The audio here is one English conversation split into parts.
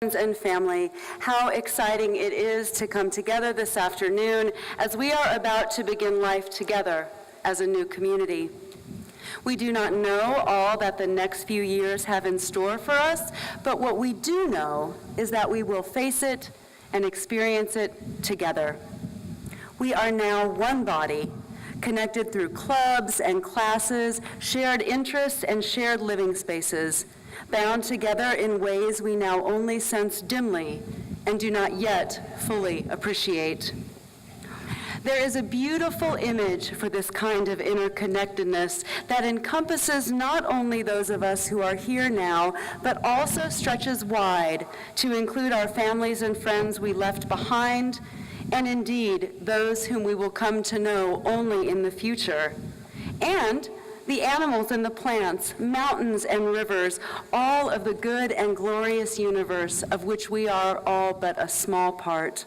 Friends and family, how exciting it is to come together this afternoon as we are about to begin life together as a new community. We do not know all that the next few years have in store for us, but what we do know is that we will face it and experience it together. We are now one body, connected through clubs and classes, shared interests and shared living spaces, bound together in ways we now only sense dimly and do not yet fully appreciate. There is a beautiful image for this kind of interconnectedness that encompasses not only those of us who are here now, but also stretches wide to include our families and friends we left behind, and indeed those whom we will come to know only in the future. And the animals and the plants, mountains and rivers, all of the good and glorious universe of which we are all but a small part.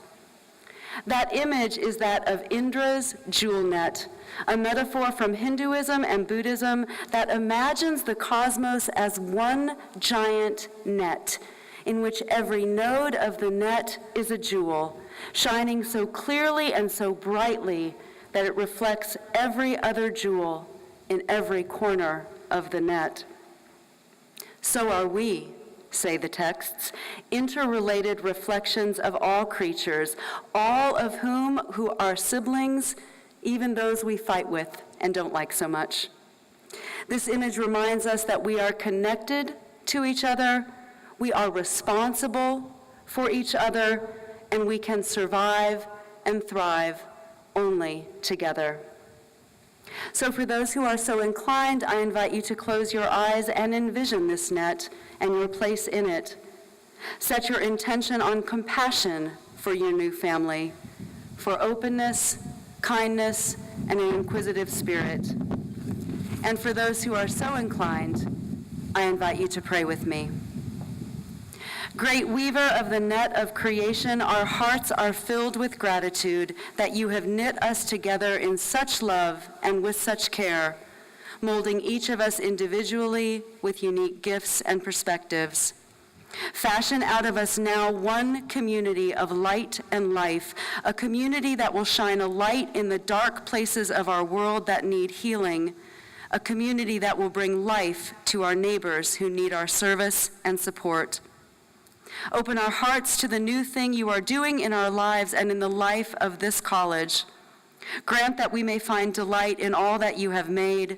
That image is that of Indra's jewel net, a metaphor from Hinduism and Buddhism that imagines the cosmos as one giant net, in which every node of the net is a jewel, shining so clearly and so brightly that it reflects every other jewel in every corner of the net. So are we, say the texts, interrelated reflections of all creatures, all of who are siblings, even those we fight with and don't like so much. This image reminds us that we are connected to each other, we are responsible for each other, and we can survive and thrive only together. So for those who are so inclined, I invite you to close your eyes and envision this net and your place in it. Set your intention on compassion for your new family, for openness, kindness, and an inquisitive spirit. And for those who are so inclined, I invite you to pray with me. Great weaver of the net of creation, our hearts are filled with gratitude that you have knit us together in such love and with such care, molding each of us individually with unique gifts and perspectives. Fashion out of us now one community of light and life, a community that will shine a light in the dark places of our world that need healing, a community that will bring life to our neighbors who need our service and support. Open our hearts to the new thing you are doing in our lives and in the life of this college. Grant that we may find delight in all that you have made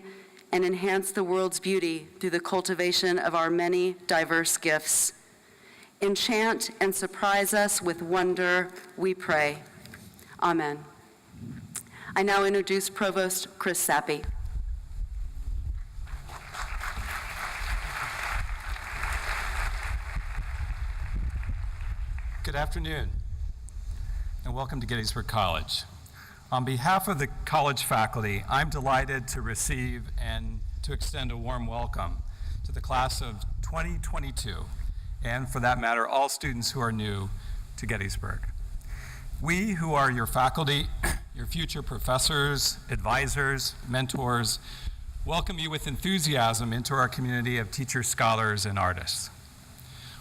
and enhance the world's beauty through the cultivation of our many diverse gifts. Enchant and surprise us with wonder, we pray. Amen. I now introduce Provost Chris Sappi. Good afternoon, and welcome to Gettysburg College. On behalf of the college faculty, I'm delighted to receive and to extend a warm welcome to the class of 2022, and for that matter, all students who are new to Gettysburg. We who are your faculty, your future professors, advisors, mentors, welcome you with enthusiasm into our community of teachers, scholars, and artists.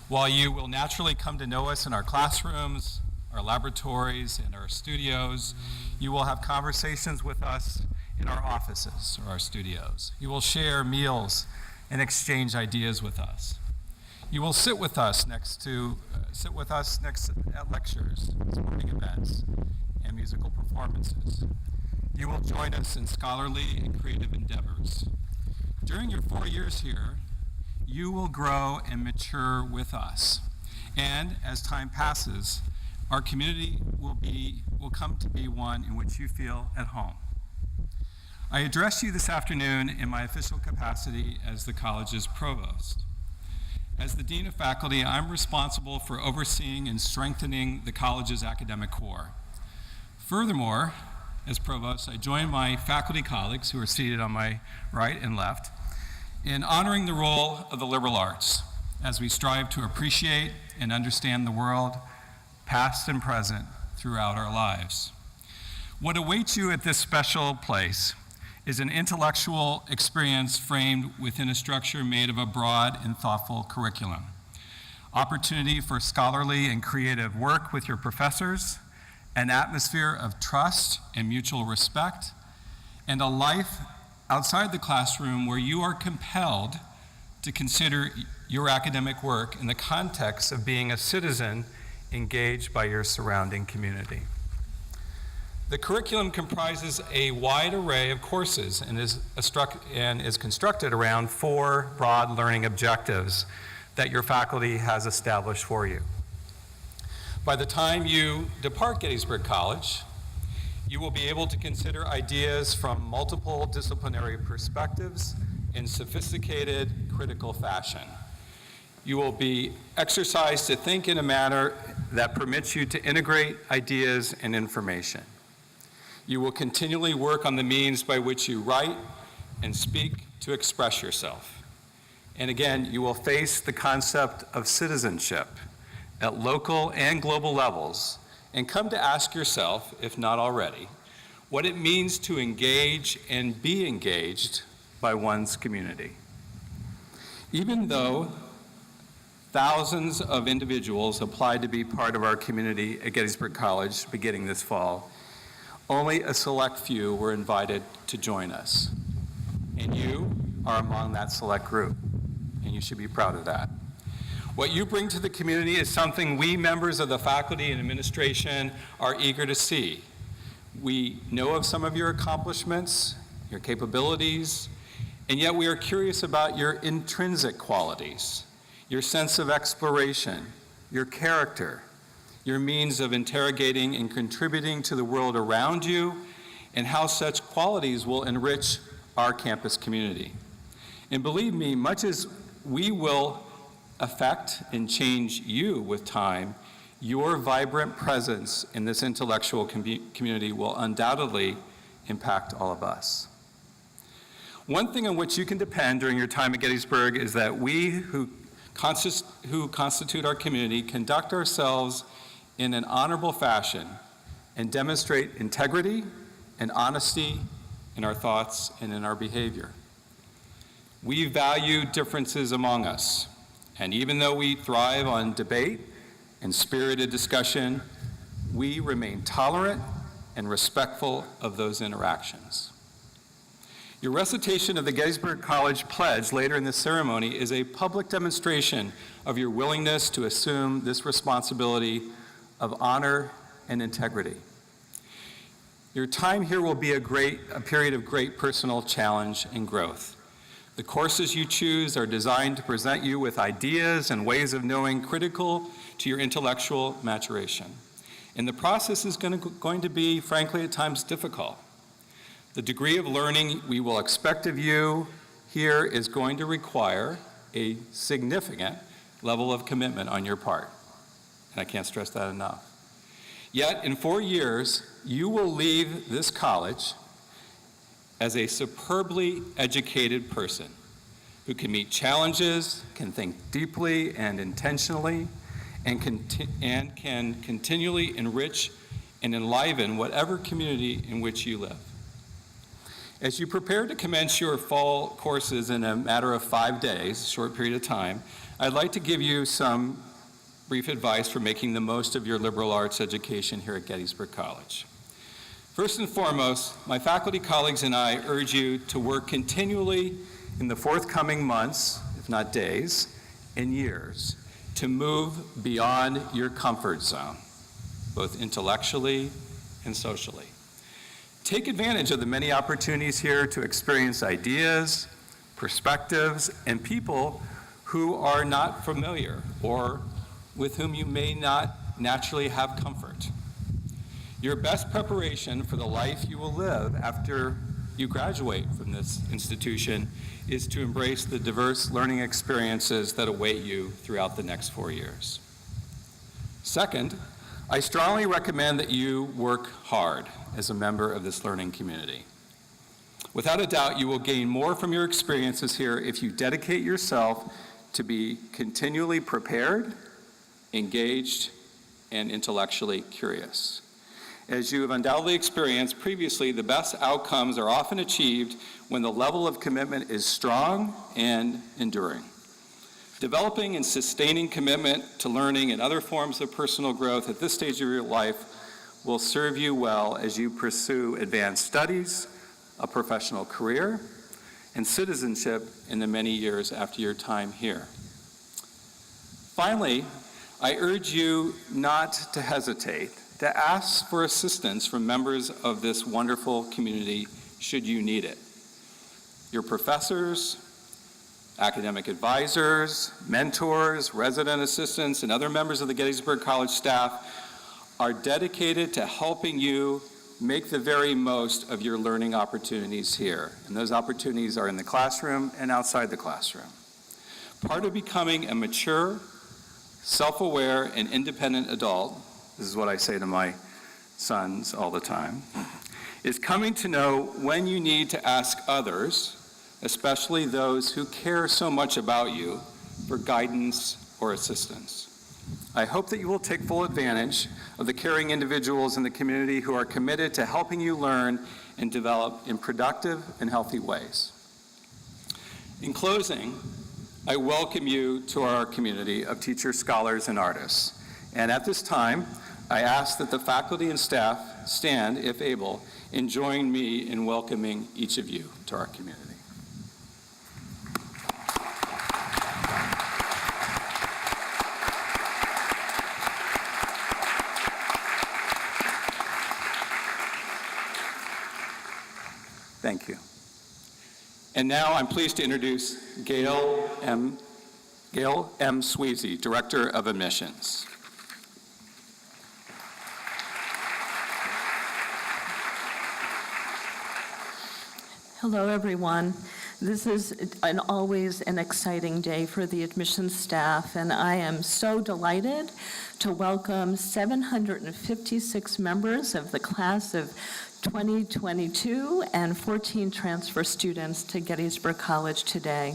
While you will naturally come to know us in our classrooms, our laboratories, and our studios, you will have conversations with us in our offices or our studios. You will share meals and exchange ideas with us. You will sit with us next at lectures, sporting events, and musical performances. You will join us in scholarly and creative endeavors. During your 4 years here, you will grow and mature with us. And as time passes, our community will come to be one in which you feel at home. I address you this afternoon in my official capacity as the college's provost. As the Dean of Faculty, I'm responsible for overseeing and strengthening the college's academic core. Furthermore, as provost, I join my faculty colleagues who are seated on my right and left in honoring the role of the liberal arts as we strive to appreciate and understand the world, past and present, throughout our lives. What awaits you at this special place is an intellectual experience framed within a structure made of a broad and thoughtful curriculum. opportunity for scholarly and creative work with your professors, an atmosphere of trust and mutual respect, and a life outside the classroom where you are compelled to consider your academic work in the context of being a citizen engaged by your surrounding community. The curriculum comprises a wide array of courses and is constructed around 4 broad learning objectives that your faculty has established for you. By the time you depart Gettysburg College, you will be able to consider ideas from multiple disciplinary perspectives in sophisticated, critical fashion. You will be exercised to think in a manner that permits you to integrate ideas and information. You will continually work on the means by which you write and speak to express yourself. And again, you will face the concept of citizenship at local and global levels and come to ask yourself, if not already, what it means to engage and be engaged by one's community. Even though thousands of individuals applied to be part of our community at Gettysburg College beginning this fall, only a select few were invited to join us. And you are among that select group, and you should be proud of that. What you bring to the community is something we members of the faculty and administration are eager to see. We know of some of your accomplishments, your capabilities, and yet we are curious about your intrinsic qualities, your sense of exploration, your character, your means of interrogating and contributing to the world around you, and how such qualities will enrich our campus community. And believe me, much as we will affect and change you with time, your vibrant presence in this intellectual community will undoubtedly impact all of us. One thing on which you can depend during your time at Gettysburg is that we who constitute our community conduct ourselves in an honorable fashion and demonstrate integrity and honesty in our thoughts and in our behavior. We value differences among us, and even though we thrive on debate and spirited discussion, we remain tolerant and respectful of those interactions. Your recitation of the Gettysburg College Pledge later in the ceremony is a public demonstration of your willingness to assume this responsibility of honor and integrity. Your time here will be a period of great personal challenge and growth. The courses you choose are designed to present you with ideas and ways of knowing critical to your intellectual maturation. And the process is going to be, frankly, at times difficult. The degree of learning we will expect of you here is going to require a significant level of commitment on your part. And I can't stress that enough. Yet, in 4 years, you will leave this college as a superbly educated person who can meet challenges, can think deeply and intentionally, and can continually enrich and enliven whatever community in which you live. As you prepare to commence your fall courses in a matter of 5 days, a short period of time, I'd like to give you some brief advice for making the most of your liberal arts education here at Gettysburg College. First and foremost, my faculty colleagues and I urge you to work continually in the forthcoming months, if not days, and years, to move beyond your comfort zone, both intellectually and socially. Take advantage of the many opportunities here to experience ideas, perspectives, and people who are not familiar or with whom you may not naturally have comfort. Your best preparation for the life you will live after you graduate from this institution is to embrace the diverse learning experiences that await you throughout the next 4 years. Second, I strongly recommend that you work hard as a member of this learning community. Without a doubt, you will gain more from your experiences here if you dedicate yourself to be continually prepared, engaged, and intellectually curious. As you have undoubtedly experienced previously, the best outcomes are often achieved when the level of commitment is strong and enduring. Developing and sustaining commitment to learning and other forms of personal growth at this stage of your life will serve you well as you pursue advanced studies, a professional career, and citizenship in the many years after your time here. Finally, I urge you not to hesitate to ask for assistance from members of this wonderful community should you need it. Your professors, academic advisors, mentors, resident assistants, and other members of the Gettysburg College staff are dedicated to helping you make the very most of your learning opportunities here. And those opportunities are in the classroom and outside the classroom. Part of becoming a mature, self-aware, and independent adult, this is what I say to my sons all the time, is coming to know when you need to ask others, especially those who care so much about you, for guidance or assistance. I hope that you will take full advantage of the caring individuals in the community who are committed to helping you learn and develop in productive and healthy ways. In closing, I welcome you to our community of teachers, scholars, and artists. And at this time, I ask that the faculty and staff stand, if able, and join me in welcoming each of you to our community. Thank you. And now I'm pleased to introduce Gail M. Sweezy, Director of Admissions. Hello, everyone. This is always an exciting day for the admissions staff, and I am so delighted to welcome 756 members of the class of 2022 and 14 transfer students to Gettysburg College today.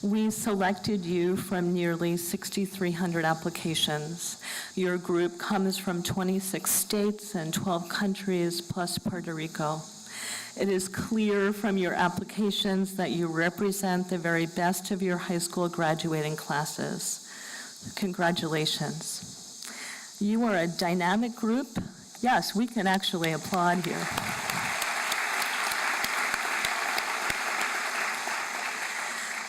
We selected you from nearly 6,300 applications. Your group comes from 26 states and 12 countries, plus Puerto Rico. It is clear from your applications that you represent the very best of your high school graduating classes. Congratulations. You are a dynamic group. Yes, we can actually applaud here.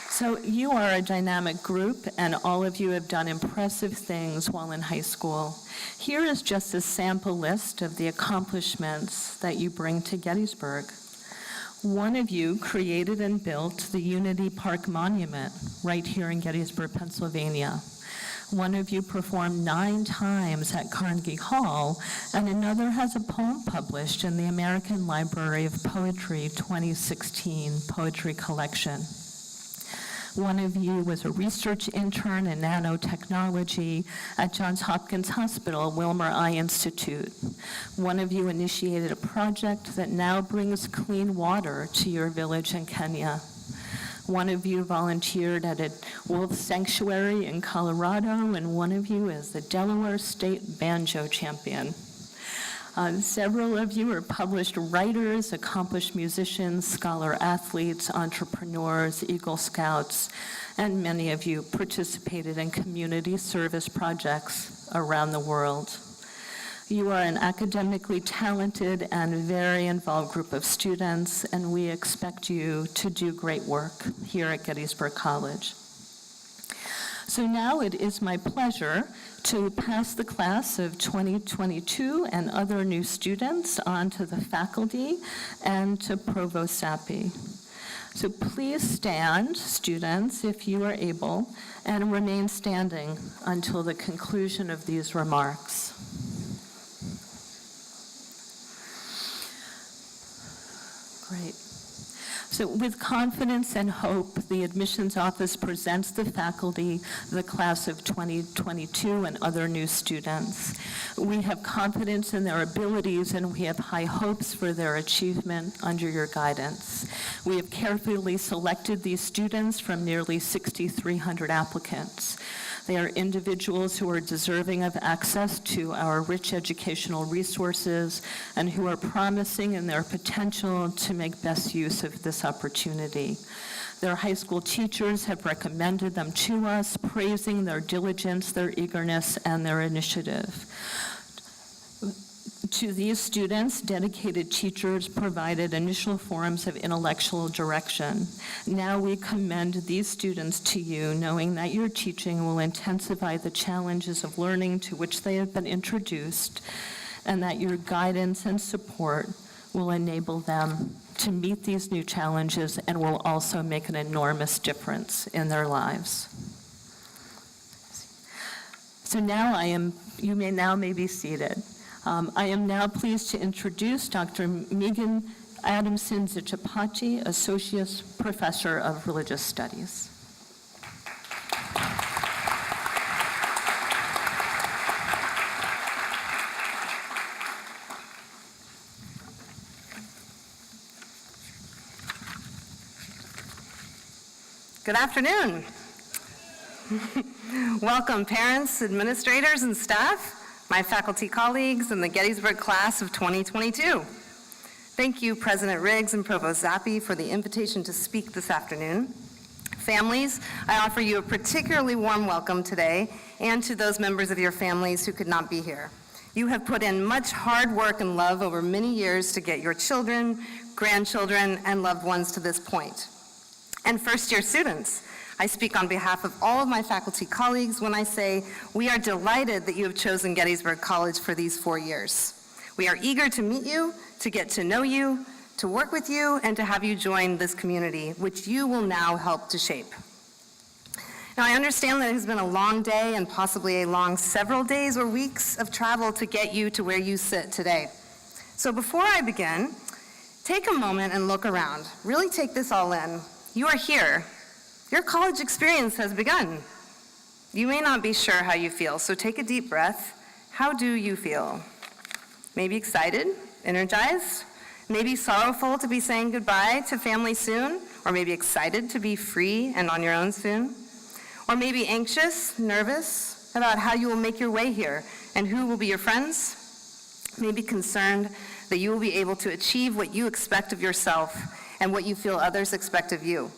So you are a dynamic group, and all of you have done impressive things while in high school. Here is just a sample list of the accomplishments that you bring to Gettysburg. One of you created and built the Unity Park Monument right here in Gettysburg, Pennsylvania. One of you performed 9 times at Carnegie Hall, and another has a poem published in the American Library of Poetry 2016 poetry collection. One of you was a research intern in nanotechnology at Johns Hopkins Hospital, Wilmer Eye Institute. One of you initiated a project that now brings clean water to your village in Kenya. One of you volunteered at a wolf sanctuary in Colorado, and one of you is the Delaware State Banjo Champion. Several of you are published writers, accomplished musicians, scholar athletes, entrepreneurs, Eagle Scouts, and many of you participated in community service projects around the world. You are an academically talented and very involved group of students, and we expect you to do great work here at Gettysburg College. So now it is my pleasure to pass the class of 2022 and other new students on to the faculty and to Provost Sappi. So please stand, students, if you are able, and remain standing until the conclusion of these remarks. Great. So with confidence and hope, the admissions office presents the faculty the class of 2022 and other new students. We have confidence in their abilities, and we have high hopes for their achievement under your guidance. We have carefully selected these students from nearly 6,300 applicants. They are individuals who are deserving of access to our rich educational resources and who are promising in their potential to make best use of this opportunity. Their high school teachers have recommended them to us, praising their diligence, their eagerness, and their initiative. To these students, dedicated teachers provided initial forms of intellectual direction. Now we commend these students to you, knowing that your teaching will intensify the challenges of learning to which they have been introduced, and that your guidance and support will enable them to meet these new challenges and will also make an enormous difference in their lives. So now you may be seated. I am now pleased to introduce Dr. Megan Adamson-Zichapati, Associate Professor of Religious Studies. Good afternoon. Welcome, parents, administrators, and staff, my faculty colleagues, and the Gettysburg class of 2022. Thank you, President Riggs and Provost Zappi, for the invitation to speak this afternoon. Families, I offer you a particularly warm welcome today, and to those members of your families who could not be here. You have put in much hard work and love over many years to get your children, grandchildren, and loved ones to this point. And first-year students, I speak on behalf of all of my faculty colleagues when I say we are delighted that you have chosen Gettysburg College for these 4 years. We are eager to meet you, to get to know you, to work with you, and to have you join this community, which you will now help to shape. Now, I understand that it has been a long day and possibly a long several days or weeks of travel to get you to where you sit today. So before I begin, take a moment and look around. Really take this all in. You are here. Your college experience has begun. You may not be sure how you feel, so take a deep breath. How do you feel? Maybe excited, energized, maybe sorrowful to be saying goodbye to family soon, or maybe excited to be free and on your own soon, or maybe anxious, nervous about how you will make your way here and who will be your friends, maybe concerned that you will be able to achieve what you expect of yourself and what you feel others expect of you.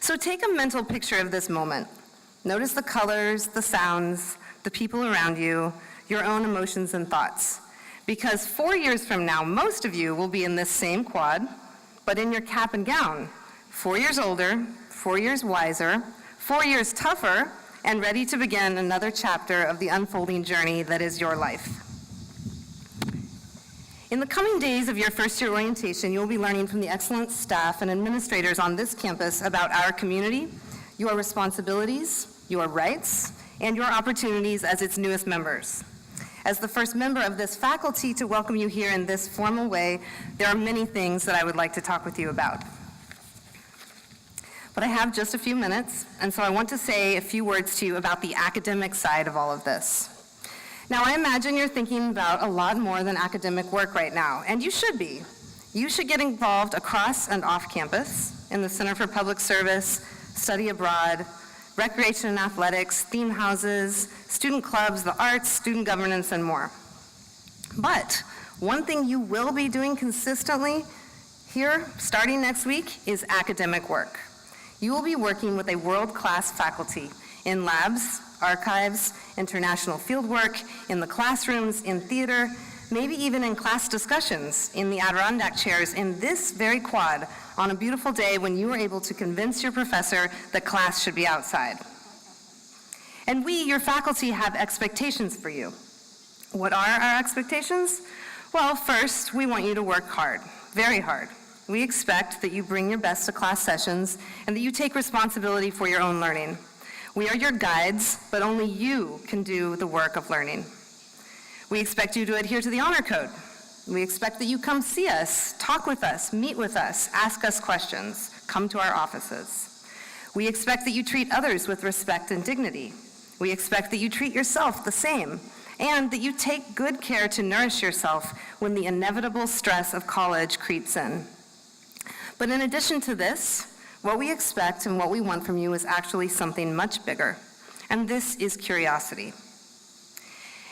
So take a mental picture of this moment. Notice the colors, the sounds, the people around you, your own emotions and thoughts. Because 4 years from now, most of you will be in this same quad, but in your cap and gown. 4 years older, 4 years wiser, 4 years tougher, and ready to begin another chapter of the unfolding journey that is your life. In the coming days of your first-year orientation, you'll be learning from the excellent staff and administrators on this campus about our community, your responsibilities, your rights, and your opportunities as its newest members. As the first member of this faculty to welcome you here in this formal way, there are many things that I would like to talk with you about. But I have just a few minutes, and so I want to say a few words to you about the academic side of all of this. Now, I imagine you're thinking about a lot more than academic work right now, and you should be. You should get involved across and off campus in the Center for Public Service, study abroad, recreation and athletics, theme houses, student clubs, the arts, student governance, and more. But one thing you will be doing consistently here, starting next week, is academic work. You will be working with a world-class faculty in labs, archives, international fieldwork, in the classrooms, in theater, maybe even in class discussions in the Adirondack chairs in this very quad on a beautiful day when you were able to convince your professor that class should be outside. And we, your faculty, have expectations for you. What are our expectations? Well, first, we want you to work hard, very hard. We expect that you bring your best to class sessions and that you take responsibility for your own learning. We are your guides, but only you can do the work of learning. We expect you to adhere to the honor code. We expect that you come see us, talk with us, meet with us, ask us questions, come to our offices. We expect that you treat others with respect and dignity. We expect that you treat yourself the same, and that you take good care to nourish yourself when the inevitable stress of college creeps in. But in addition to this, what we expect and what we want from you is actually something much bigger, and this is curiosity.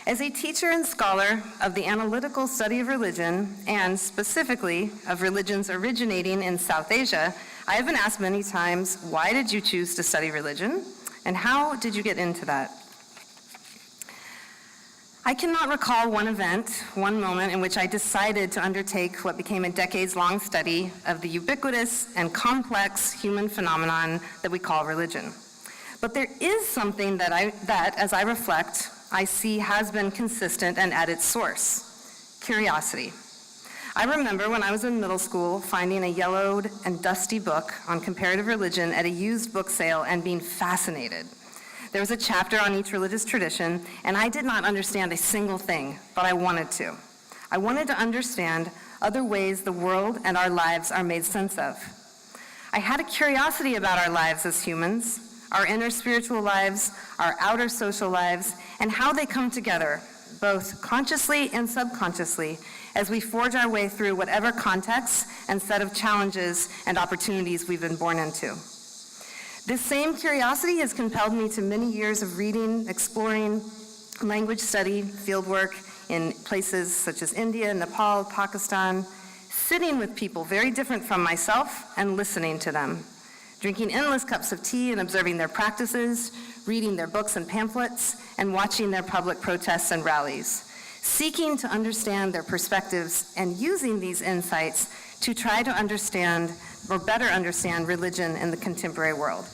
As a teacher and scholar of the analytical study of religion, and specifically of religions originating in South Asia, I have been asked many times, why did you choose to study religion? And how did you get into that? I cannot recall one event, one moment in which I decided to undertake what became a decades-long study of the ubiquitous and complex human phenomenon that we call religion. But there is something that, as I reflect, I see has been consistent and at its source: curiosity. I remember when I was in middle school finding a yellowed and dusty book on comparative religion at a used book sale and being fascinated. There was a chapter on each religious tradition, and I did not understand a single thing, but I wanted to. I wanted to understand other ways the world and our lives are made sense of. I had a curiosity about our lives as humans, our inner spiritual lives, our outer social lives, and how they come together, both consciously and subconsciously, as we forge our way through whatever context and set of challenges and opportunities we've been born into. This same curiosity has compelled me to many years of reading, exploring, language study, fieldwork in places such as India, Nepal, Pakistan, sitting with people very different from myself and listening to them, drinking endless cups of tea and observing their practices, reading their books and pamphlets, and watching their public protests and rallies, seeking to understand their perspectives and using these insights to try to understand or better understand religion in the contemporary world.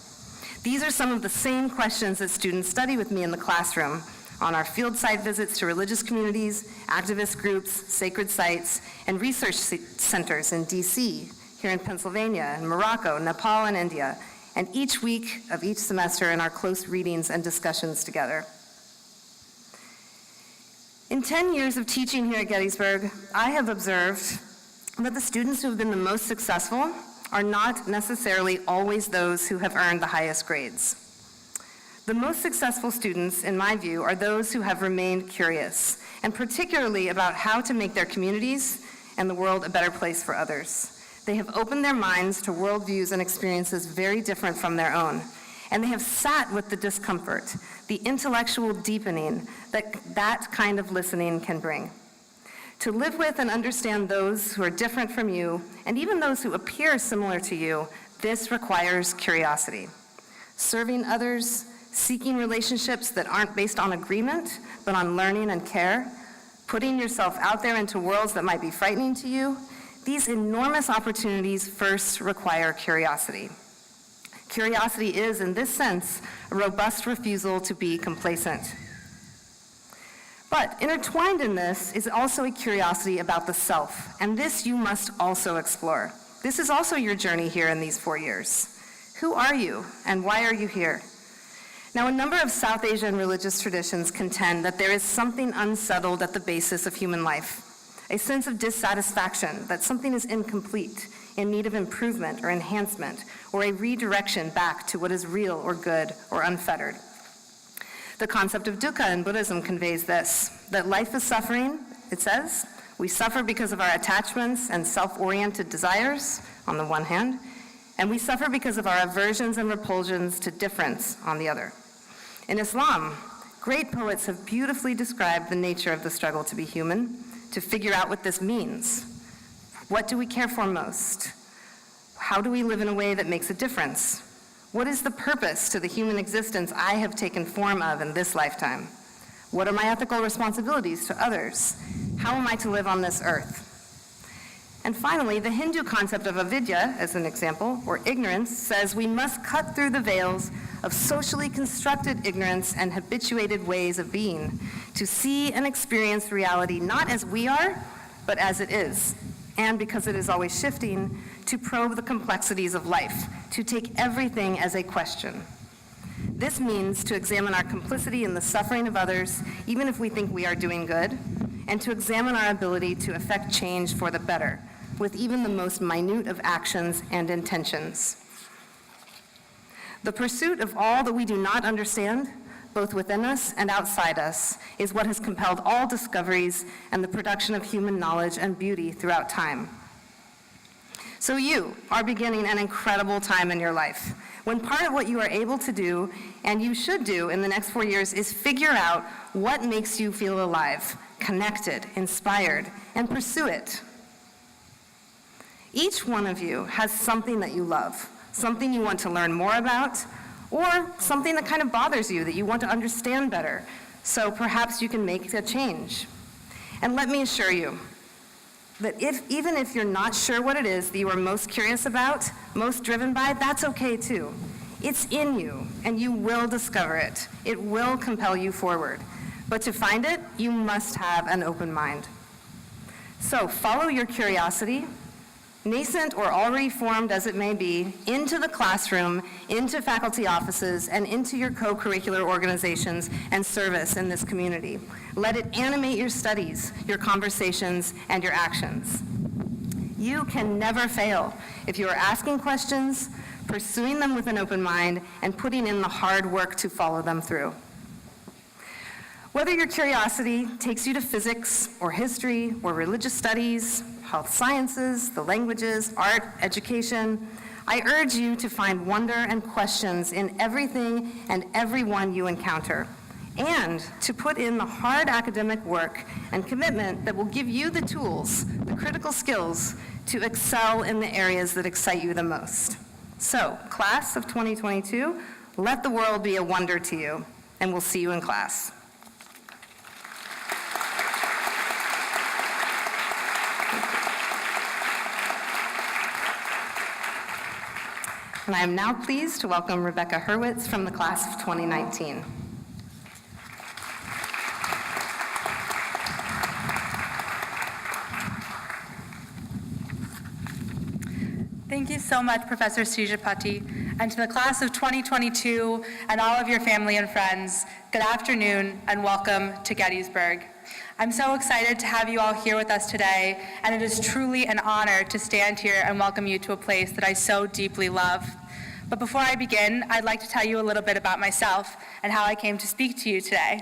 These are some of the same questions that students study with me in the classroom, on our field site visits to religious communities, activist groups, sacred sites, and research centers in DC, here in Pennsylvania, in Morocco, Nepal, and India, and each week of each semester in our close readings and discussions together. In 10 years of teaching here at Gettysburg, I have observed that the students who have been the most successful are not necessarily always those who have earned the highest grades. The most successful students, in my view, are those who have remained curious, and particularly about how to make their communities and the world a better place for others. They have opened their minds to worldviews and experiences very different from their own, and they have sat with the discomfort, the intellectual deepening that kind of listening can bring. To live with and understand those who are different from you, and even those who appear similar to you, this requires curiosity. Serving others, seeking relationships that aren't based on agreement, but on learning and care, putting yourself out there into worlds that might be frightening to you, these enormous opportunities first require curiosity. Curiosity is, in this sense, a robust refusal to be complacent. But intertwined in this is also a curiosity about the self, and this you must also explore. This is also your journey here in these 4 years. Who are you, and why are you here? Now, a number of South Asian religious traditions contend that there is something unsettled at the basis of human life, a sense of dissatisfaction, that something is incomplete, in need of improvement or enhancement, or a redirection back to what is real or good or unfettered. The concept of dukkha in Buddhism conveys this, that life is suffering, it says. We suffer because of our attachments and self-oriented desires, on the one hand, and we suffer because of our aversions and repulsions to difference, on the other. In Islam, great poets have beautifully described the nature of the struggle to be human, to figure out what this means. What do we care for most? How do we live in a way that makes a difference? What is the purpose to the human existence I have taken form of in this lifetime? What are my ethical responsibilities to others? How am I to live on this earth? And finally, the Hindu concept of avidya, as an example, or ignorance, says we must cut through the veils of socially constructed ignorance and habituated ways of being to see and experience reality not as we are, but as it is. And because it is always shifting, to probe the complexities of life, to take everything as a question. This means to examine our complicity in the suffering of others, even if we think we are doing good, and to examine our ability to effect change for the better, with even the most minute of actions and intentions. The pursuit of all that we do not understand, both within us and outside us, is what has compelled all discoveries and the production of human knowledge and beauty throughout time. So you are beginning an incredible time in your life, when part of what you are able to do, and you should do in the next 4 years, is figure out what makes you feel alive, connected, inspired, and pursue it. Each one of you has something that you love, something you want to learn more about, or something that kind of bothers you that you want to understand better, so perhaps you can make a change. And let me assure you that even if you're not sure what it is that you are most curious about, most driven by, that's okay too. It's in you, and you will discover it. It will compel you forward. But to find it, you must have an open mind. So follow your curiosity, nascent or already formed as it may be, into the classroom, into faculty offices, and into your co-curricular organizations and service in this community. Let it animate your studies, your conversations, and your actions. You can never fail if you are asking questions, pursuing them with an open mind, and putting in the hard work to follow them through. Whether your curiosity takes you to physics or history or religious studies, health sciences, the languages, art, education, I urge you to find wonder and questions in everything and everyone you encounter, and to put in the hard academic work and commitment that will give you the tools, the critical skills, to excel in the areas that excite you the most. So, class of 2022, let the world be a wonder to you, and we'll see you in class. And I am now pleased to welcome Rebecca Hurwitz from the class of 2019. Thank you so much, Professor Srijapati, and to the class of 2022 and all of your family and friends, good afternoon and welcome to Gettysburg. I'm so excited to have you all here with us today, and it is truly an honor to stand here and welcome you to a place that I so deeply love. But before I begin, I'd like to tell you a little bit about myself and how I came to speak to you today.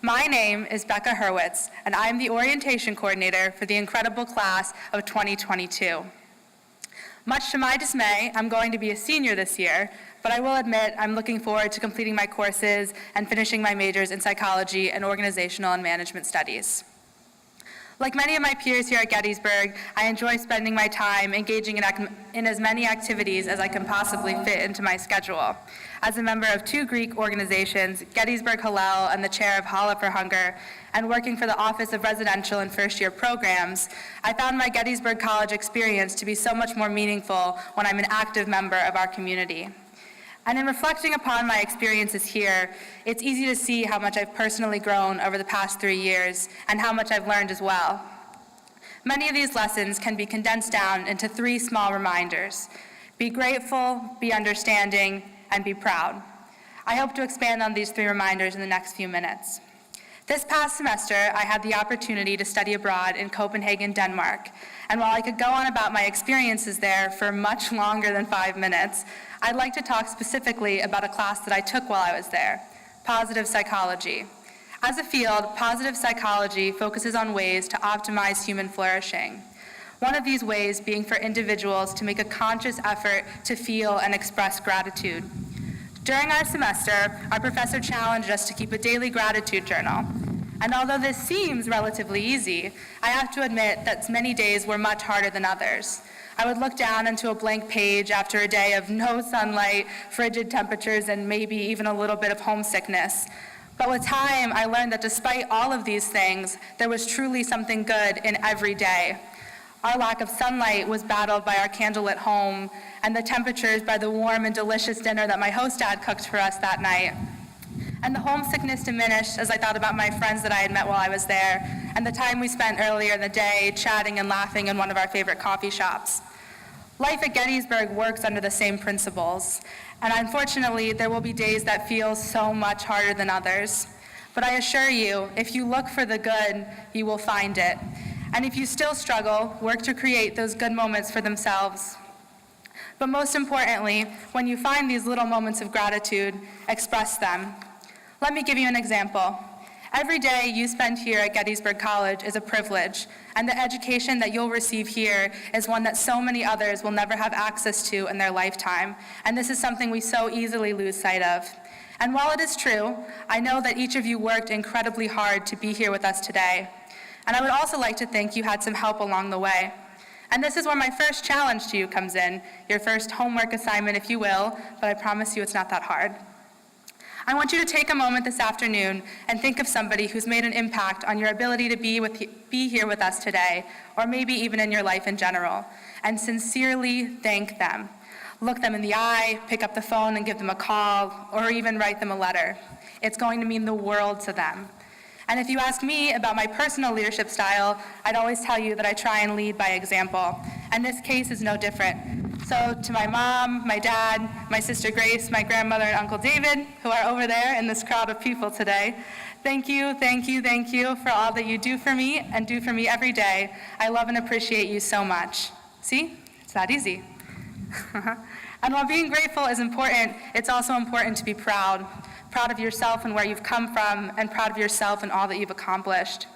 My name is Becca Hurwitz, and I'm the orientation coordinator for the incredible class of 2022. Much to my dismay, I'm going to be a senior this year, but I will admit I'm looking forward to completing my courses and finishing my majors in psychology and organizational and management studies. Like many of my peers here at Gettysburg, I enjoy spending my time engaging in as many activities as I can possibly fit into my schedule. As a member of 2 Greek organizations, Gettysburg Hillel and the chair of Hala for Hunger, and working for the Office of Residential and First-Year Programs, I found my Gettysburg College experience to be so much more meaningful when I'm an active member of our community. And in reflecting upon my experiences here, it's easy to see how much I've personally grown over the past 3 years and how much I've learned as well. Many of these lessons can be condensed down into 3 small reminders: be grateful, be understanding, and be proud. I hope to expand on these 3 reminders in the next few minutes. This past semester, I had the opportunity to study abroad in Copenhagen, Denmark. And while I could go on about my experiences there for much longer than 5 minutes, I'd like to talk specifically about a class that I took while I was there, positive psychology. As a field, positive psychology focuses on ways to optimize human flourishing. One of these ways being for individuals to make a conscious effort to feel and express gratitude. During our semester, our professor challenged us to keep a daily gratitude journal. And although this seems relatively easy, I have to admit that many days were much harder than others. I would look down into a blank page after a day of no sunlight, frigid temperatures, and maybe even a little bit of homesickness. But with time, I learned that despite all of these things, there was truly something good in every day. Our lack of sunlight was battled by our candlelit home, and the temperatures by the warm and delicious dinner that my host dad cooked for us that night. And the homesickness diminished as I thought about my friends that I had met while I was there, and the time we spent earlier in the day chatting and laughing in one of our favorite coffee shops. Life at Gettysburg works under the same principles, and unfortunately, there will be days that feel so much harder than others. But I assure you, if you look for the good, you will find it. And if you still struggle, work to create those good moments for themselves. But most importantly, when you find these little moments of gratitude, express them. Let me give you an example. Every day you spend here at Gettysburg College is a privilege, and the education that you'll receive here is one that so many others will never have access to in their lifetime, and this is something we so easily lose sight of. And while it is true, I know that each of you worked incredibly hard to be here with us today. And I would also like to think you had some help along the way. And this is where my first challenge to you comes in, your first homework assignment, if you will, but I promise you it's not that hard. I want you to take a moment this afternoon and think of somebody who's made an impact on your ability to be here with us today, or maybe even in your life in general, and sincerely thank them. Look them in the eye, pick up the phone and give them a call, or even write them a letter. It's going to mean the world to them. And if you ask me about my personal leadership style, I'd always tell you that I try and lead by example. And this case is no different. So to my mom, my dad, my sister Grace, my grandmother and Uncle David, who are over there in this crowd of people today, thank you, thank you, thank you for all that you do for me and do for me every day. I love and appreciate you so much. See? It's that easy. And while being grateful is important, it's also important to be proud. Proud of yourself and where you've come from, and proud of yourself and all that you've accomplished.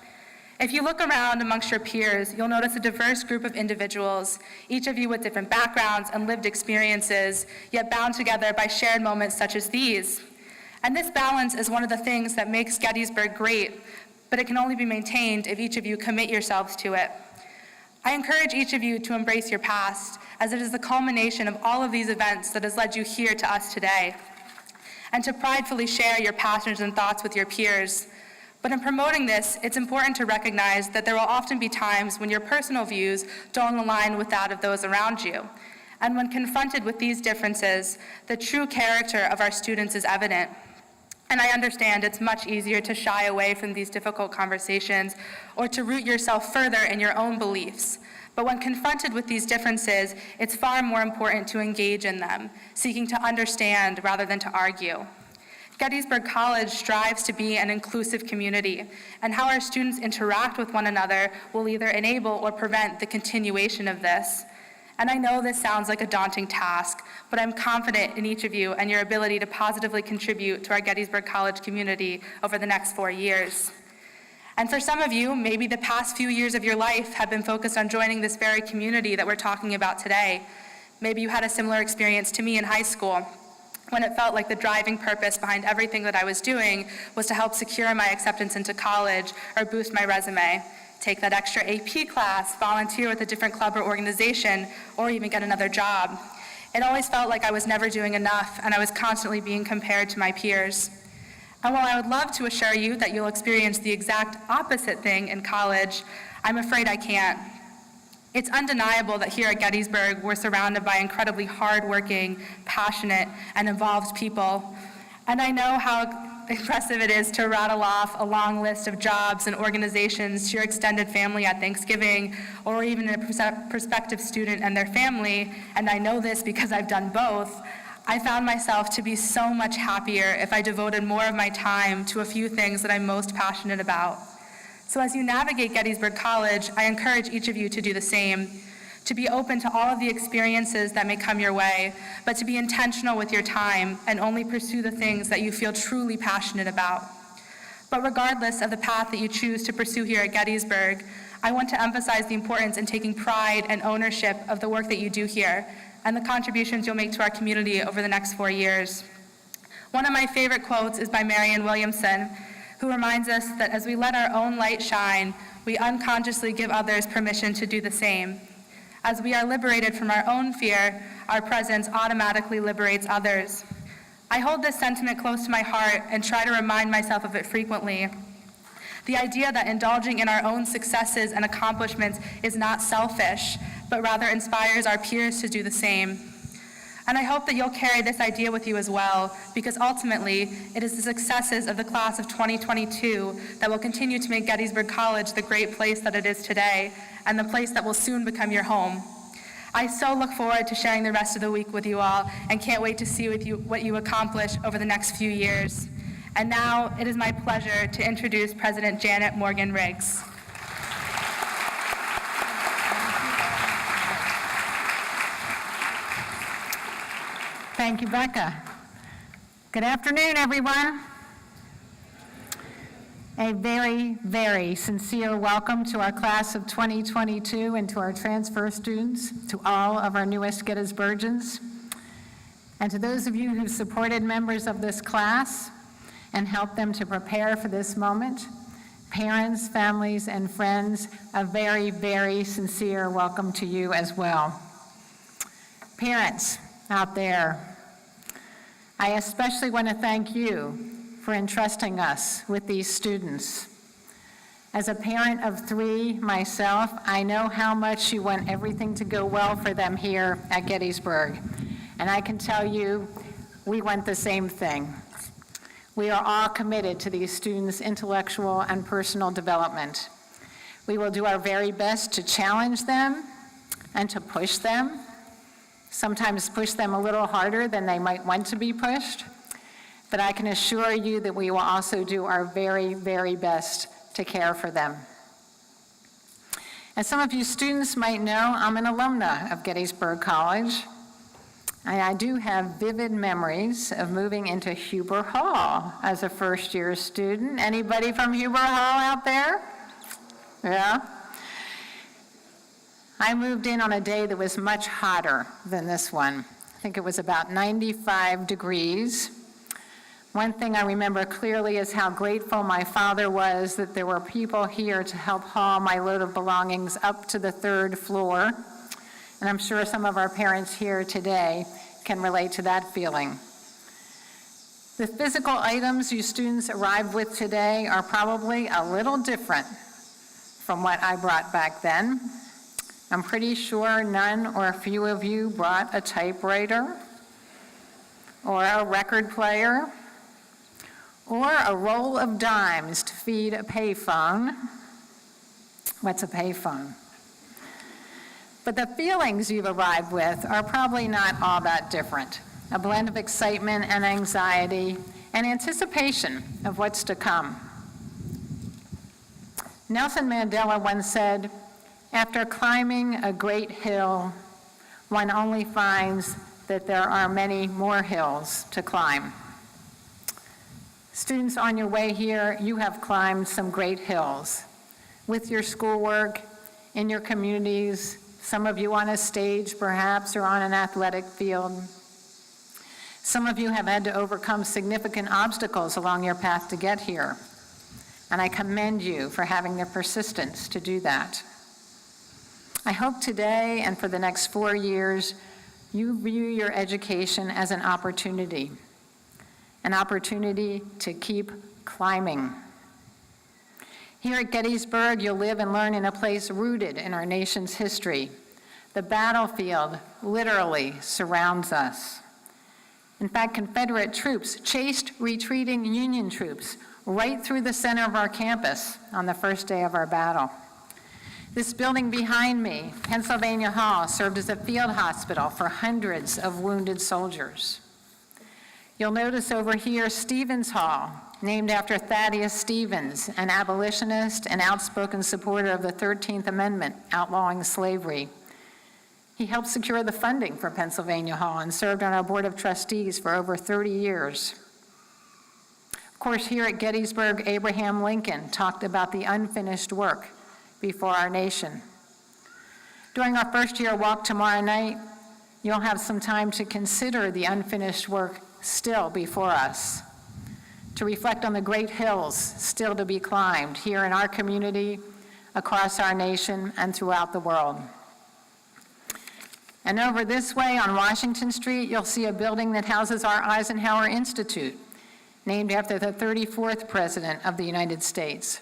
If you look around amongst your peers, you'll notice a diverse group of individuals, each of you with different backgrounds and lived experiences, yet bound together by shared moments such as these. And this balance is one of the things that makes Gettysburg great, but it can only be maintained if each of you commit yourselves to it. I encourage each of you to embrace your past, as it is the culmination of all of these events that has led you here to us today, and to pridefully share your passions and thoughts with your peers. But in promoting this, it's important to recognize that there will often be times when your personal views don't align with that of those around you. And when confronted with these differences, the true character of our students is evident. And I understand it's much easier to shy away from these difficult conversations or to root yourself further in your own beliefs. But when confronted with these differences, it's far more important to engage in them, seeking to understand rather than to argue. Gettysburg College strives to be an inclusive community, and how our students interact with one another will either enable or prevent the continuation of this. And I know this sounds like a daunting task, but I'm confident in each of you and your ability to positively contribute to our Gettysburg College community over the next 4 years. And for some of you, maybe the past few years of your life have been focused on joining this very community that we're talking about today. Maybe you had a similar experience to me in high school, when it felt like the driving purpose behind everything that I was doing was to help secure my acceptance into college or boost my resume, take that extra AP class, volunteer with a different club or organization, or even get another job. It always felt like I was never doing enough, and I was constantly being compared to my peers. And while I would love to assure you that you'll experience the exact opposite thing in college, I'm afraid I can't. It's undeniable that here at Gettysburg, we're surrounded by incredibly hardworking, passionate, and involved people. And I know how impressive it is to rattle off a long list of jobs and organizations to your extended family at Thanksgiving, or even a prospective student and their family, and I know this because I've done both. I found myself to be so much happier if I devoted more of my time to a few things that I'm most passionate about. So as you navigate Gettysburg College, I encourage each of you to do the same, to be open to all of the experiences that may come your way, but to be intentional with your time and only pursue the things that you feel truly passionate about. But regardless of the path that you choose to pursue here at Gettysburg, I want to emphasize the importance in taking pride and ownership of the work that you do here and the contributions you'll make to our community over the next 4 years. One of my favorite quotes is by Marianne Williamson, who reminds us that as we let our own light shine, we unconsciously give others permission to do the same. As we are liberated from our own fear, our presence automatically liberates others. I hold this sentiment close to my heart and try to remind myself of it frequently. The idea that indulging in our own successes and accomplishments is not selfish, but rather inspires our peers to do the same. And I hope that you'll carry this idea with you as well, because ultimately, it is the successes of the class of 2022 that will continue to make Gettysburg College the great place that it is today, and the place that will soon become your home. I so look forward to sharing the rest of the week with you all, and can't wait to see what you accomplish over the next few years. And now, it is my pleasure to introduce President Janet Morgan Riggs. Thank you, Becca. Good afternoon, everyone. A very, very sincere welcome to our class of 2022 and to our transfer students, to all of our newest Gettysburgians, and to those of you who supported members of this class and helped them to prepare for this moment, Parents, families, and friends, a very, very sincere welcome to you as well. Parents out there, I especially want to thank you for entrusting us with these students. As a parent of 3 myself, I know how much you want everything to go well for them here at Gettysburg. And I can tell you, we want the same thing. We are all committed to these students' intellectual and personal development. We will do our very best to challenge them and to push them, sometimes push them a little harder than they might want to be pushed. But I can assure you that we will also do our very, very best to care for them. As some of you students might know, I'm an alumna of Gettysburg College. And I do have vivid memories of moving into Huber Hall as a first-year student. Anybody from Huber Hall out there? Yeah? I moved in on a day that was much hotter than this one. I think it was about 95 degrees. One thing I remember clearly is how grateful my father was that there were people here to help haul my load of belongings up to the 3rd floor. And I'm sure some of our parents here today can relate to that feeling. The physical items you students arrived with today are probably a little different from what I brought back then. I'm pretty sure none or a few of you brought a typewriter or a record player or a roll of dimes to feed a payphone. What's a payphone? But the feelings you've arrived with are probably not all that different. A blend of excitement and anxiety and anticipation of what's to come. Nelson Mandela once said, "After climbing a great hill, one only finds that there are many more hills to climb." Students on your way here, you have climbed some great hills with your schoolwork, in your communities, some of you on a stage perhaps, or on an athletic field. Some of you have had to overcome significant obstacles along your path to get here, and I commend you for having the persistence to do that. I hope today and for the next 4 years, you view your education as an opportunity to keep climbing. Here at Gettysburg, you'll live and learn in a place rooted in our nation's history. The battlefield literally surrounds us. In fact, Confederate troops chased retreating Union troops right through the center of our campus on the first day of our battle. This building behind me, Pennsylvania Hall, served as a field hospital for hundreds of wounded soldiers. You'll notice over here Stevens Hall, named after Thaddeus Stevens, an abolitionist and outspoken supporter of the 13th Amendment outlawing slavery. He helped secure the funding for Pennsylvania Hall and served on our Board of Trustees for over 30 years. Of course, here at Gettysburg, Abraham Lincoln talked about the unfinished work before our nation. During our first-year walk tomorrow night, you'll have some time to consider the unfinished work still before us, to reflect on the great hills still to be climbed here in our community, across our nation, and throughout the world. And over this way on Washington Street, you'll see a building that houses our Eisenhower Institute, named after the 34th President of the United States.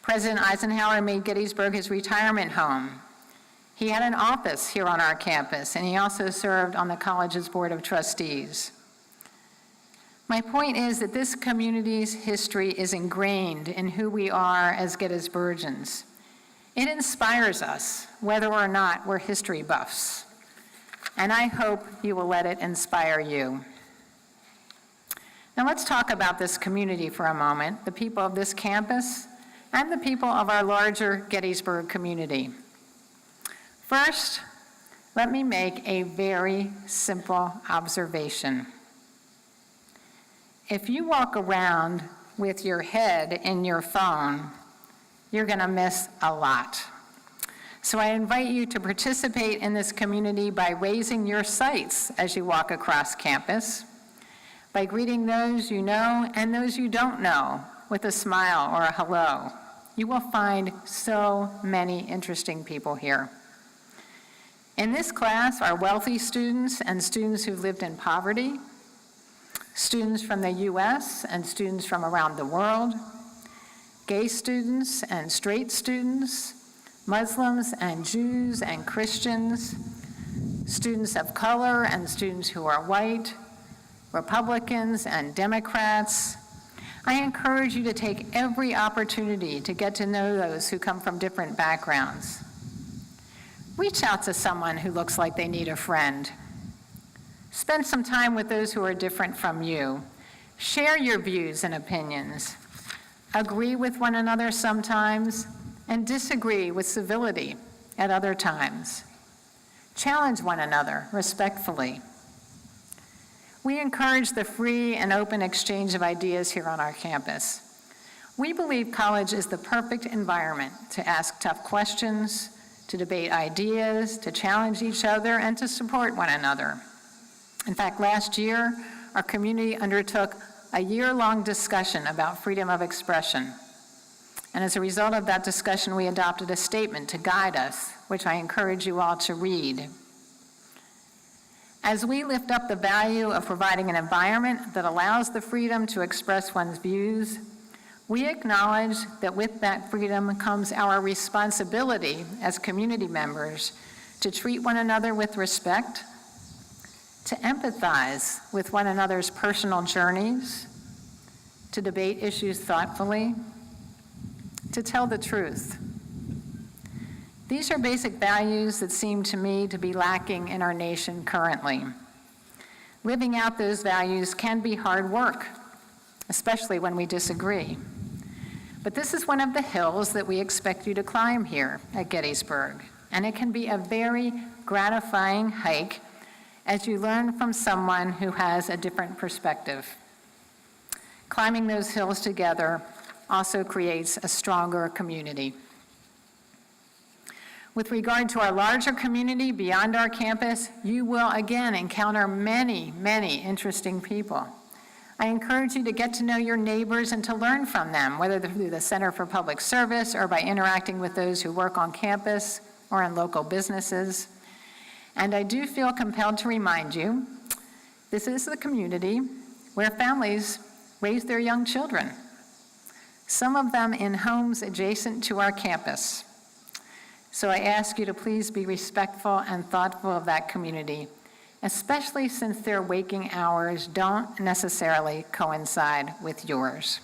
President Eisenhower made Gettysburg his retirement home. He had an office here on our campus, and he also served on the college's Board of Trustees. My point is that this community's history is ingrained in who we are as Gettysburgians. It inspires us, whether or not we're history buffs, and I hope you will let it inspire you. Now let's talk about this community for a moment, the people of this campus, and the people of our larger Gettysburg community. First, let me make a very simple observation. If you walk around with your head in your phone, you're going to miss a lot. So I invite you to participate in this community by raising your sights as you walk across campus, by greeting those you know and those you don't know with a smile or a hello. You will find so many interesting people here. In this class are wealthy students and students who've lived in poverty, students from the US and students from around the world, gay students and straight students, Muslims and Jews and Christians, students of color and students who are white, Republicans and Democrats. I encourage you to take every opportunity to get to know those who come from different backgrounds. Reach out to someone who looks like they need a friend. Spend some time with those who are different from you. Share your views and opinions. Agree with one another sometimes, and disagree with civility at other times. Challenge one another respectfully. We encourage the free and open exchange of ideas here on our campus. We believe college is the perfect environment to ask tough questions, to debate ideas, to challenge each other, and to support one another. In fact, last year, our community undertook a year-long discussion about freedom of expression. And as a result of that discussion, we adopted a statement to guide us, which I encourage you all to read. As we lift up the value of providing an environment that allows the freedom to express one's views, we acknowledge that with that freedom comes our responsibility as community members to treat one another with respect, to empathize with one another's personal journeys, to debate issues thoughtfully, to tell the truth. These are basic values that seem to me to be lacking in our nation currently. Living out those values can be hard work, especially when we disagree. But this is one of the hills that we expect you to climb here at Gettysburg, and it can be a very gratifying hike as you learn from someone who has a different perspective. Climbing those hills together also creates a stronger community. With regard to our larger community beyond our campus, you will again encounter many, many interesting people. I encourage you to get to know your neighbors and to learn from them, whether through the Center for Public Service or by interacting with those who work on campus or in local businesses. And I do feel compelled to remind you, this is the community where families raise their young children, some of them in homes adjacent to our campus. So I ask you to please be respectful and thoughtful of that community, especially since their waking hours don't necessarily coincide with yours.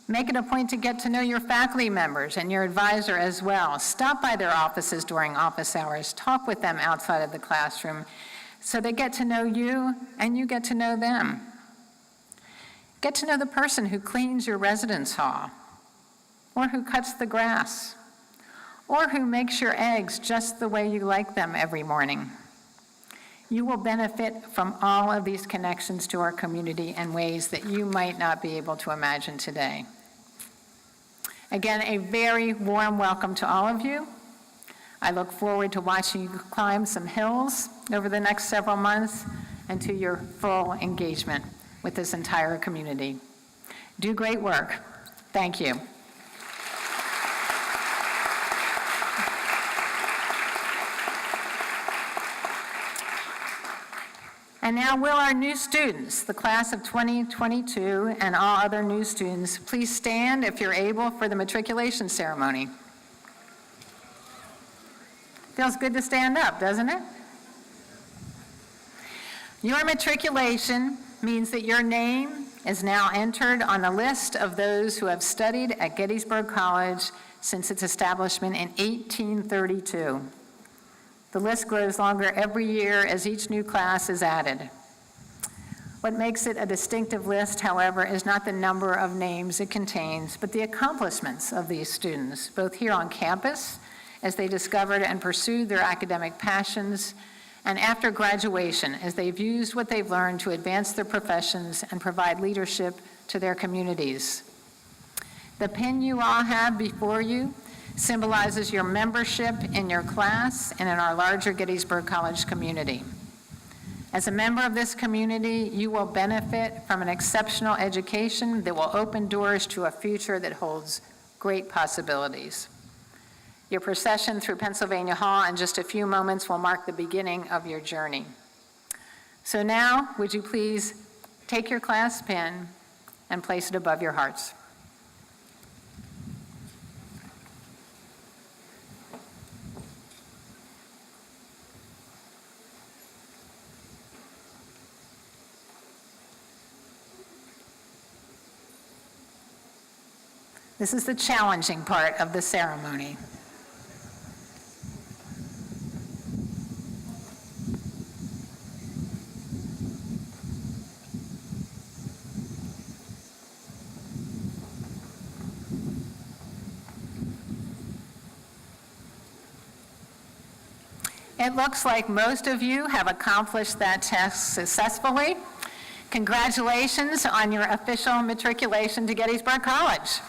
Make it a point to get to know your faculty members and your advisor as well. Stop by their offices during office hours. Talk with them outside of the classroom so they get to know you and you get to know them. Get to know the person who cleans your residence hall, or who cuts the grass, or who makes your eggs just the way you like them every morning. You will benefit from all of these connections to our community in ways that you might not be able to imagine today. Again, a very warm welcome to all of you. I look forward to watching you climb some hills over the next several months and to your full engagement with this entire community. Do great work. Thank you. And now will our new students, the class of 2022, and all other new students, please stand if you're able for the matriculation ceremony. Feels good to stand up, doesn't it? Your matriculation means that your name is now entered on the list of those who have studied at Gettysburg College since its establishment in 1832. The list grows longer every year as each new class is added. What makes it a distinctive list, however, is not the number of names it contains, but the accomplishments of these students, both here on campus, as they discovered and pursued their academic passions, and after graduation, as they've used what they've learned to advance their professions and provide leadership to their communities. The pin you all have before you symbolizes your membership in your class and in our larger Gettysburg College community. As a member of this community, you will benefit from an exceptional education that will open doors to a future that holds great possibilities. Your procession through Pennsylvania Hall in just a few moments will mark the beginning of your journey. So now, would you please take your class pin and place it above your hearts. This is the challenging part of the ceremony. It looks like most of you have accomplished that test successfully. Congratulations on your official matriculation to Gettysburg College.